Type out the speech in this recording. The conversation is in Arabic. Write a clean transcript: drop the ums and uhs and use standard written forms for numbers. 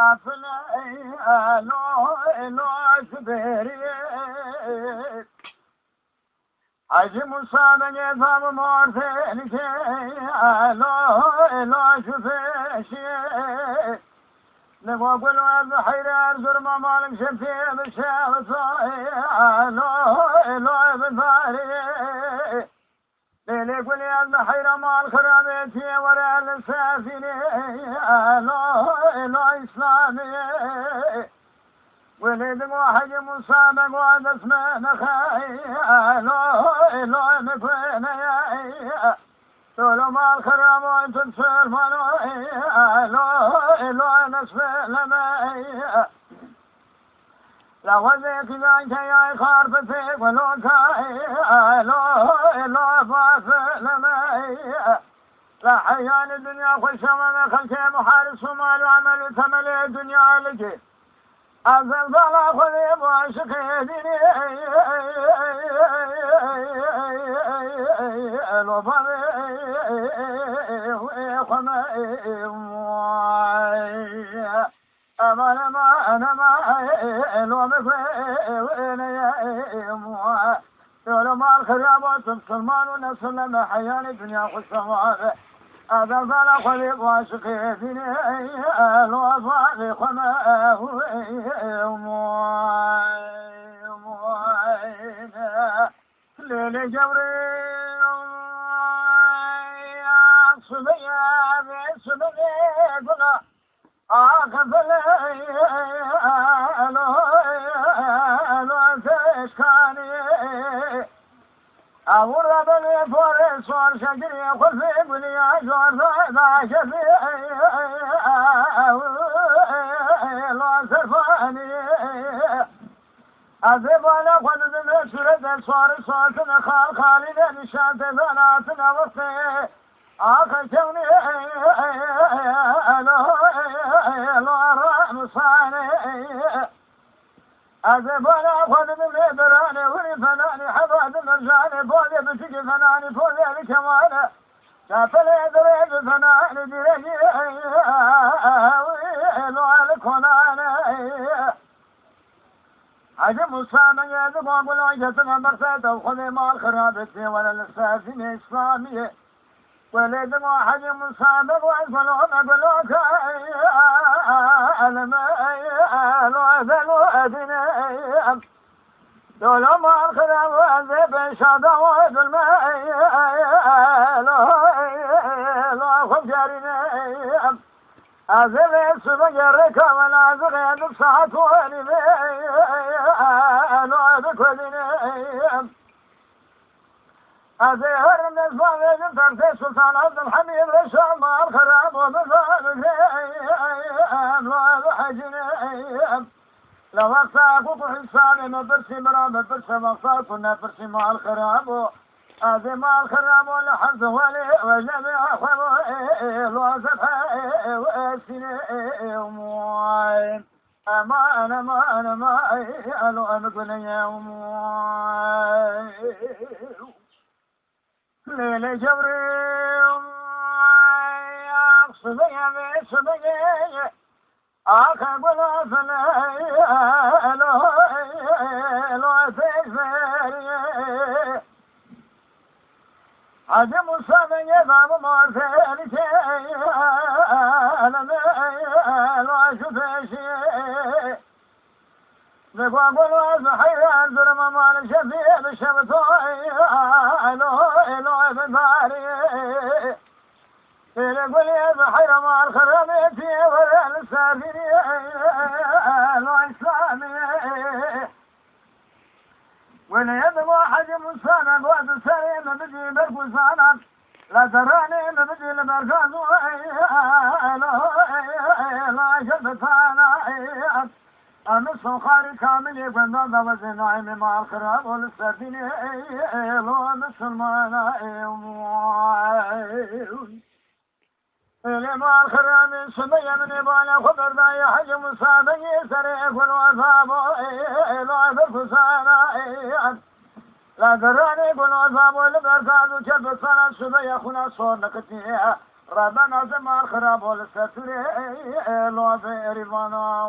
غافل لو شبيري عجي مصابن يفهم مورثين لو شفيشي نقول البحير أرزر ما مالك شفي بشافة لو بفاري ليلي قول يا البحير مال خرابيتي ورا السافيني لو إسلامي ولد واحد مصابق وعد اسمه نخاي لو مكويني لو مال خراب وانت تسرفنو لو نسف لمي لو ذيك ذاك يا خارفتي ولو كاي لو فاف لمي لا حيان الدنيا خش وما خلتي محارس ومال وعمل ثمل الدنيا لقي أزل بلا خذيب وعشقي ديني الوفاء وخمي أمان ما أنا ما الومك وين يا يا ما الخرابات سلمان ونسلم حيان الدنيا خشوات هذا فلا خذيب وعشقي ديني الوفاء وخمي ليل جبري صبيا قلا أقبل لو تشكاني أورد لي فورس والشجري خلفي بني أجور ذا شفي لو سرفاني أذيب على قد سرد صار صوتنا خالد نشانت بناتنا وفي آخر شوني لو رام صاني أذيب على قد براني ولي فناني حباد مرجاني فوزي بتجي فناني فوزي الكمال شافلي دريج فناني دريجي لو على كناني عجب الصامن يذب وابل عجتنا مرساته وخذي مال خرابتي ولا للسافين إسلامية ولد واحد من صامن وعزلهم أقولوك لو أذلوا أدني دولوا مال خراب وذب شادا وذلمي لو خجرني أذل السبجرك ولا زغيد الصحة ولمي لو بكذني أزهر النسبة فرسي سلطان عبد الحميد رشا مع الخراب وبفارسي لو بحجني لو أقصاك حسابي مبرسي مرام مبرسي مقصاك كنا برسي مع الخراب هذه مع الخرام والحمد ولي وجميع أخوي الوصفة وأسني وموين ما ألو أنقل يوم ليل جبري صبي آخر بلا فلا لو تجفري عجم الصبي يفهم مورثين لو شفيشي نقول البحير أنظر ما مال شفي بشبطوي لو بفاري يقول يا البحير ما الخرابيتي ولا السافري لو إسلامي وليد واحد مصانا قواد السريم بدي بركوزانا لا تراني بدي لبركاز لا شبتانا أمس خاري كامل يكون ضد وزنايم مع الخراب والسفينة لو مسلمانا لما الخراب سمي من يبانا خبر ذا حج مصابي سريع والوفاب لو بركوزانا لا دراني قل وفاب والبركاز وشب الصلاة سبي أخونا صور نكتنيها ربنا زمان خراب والستري لو في ريفانا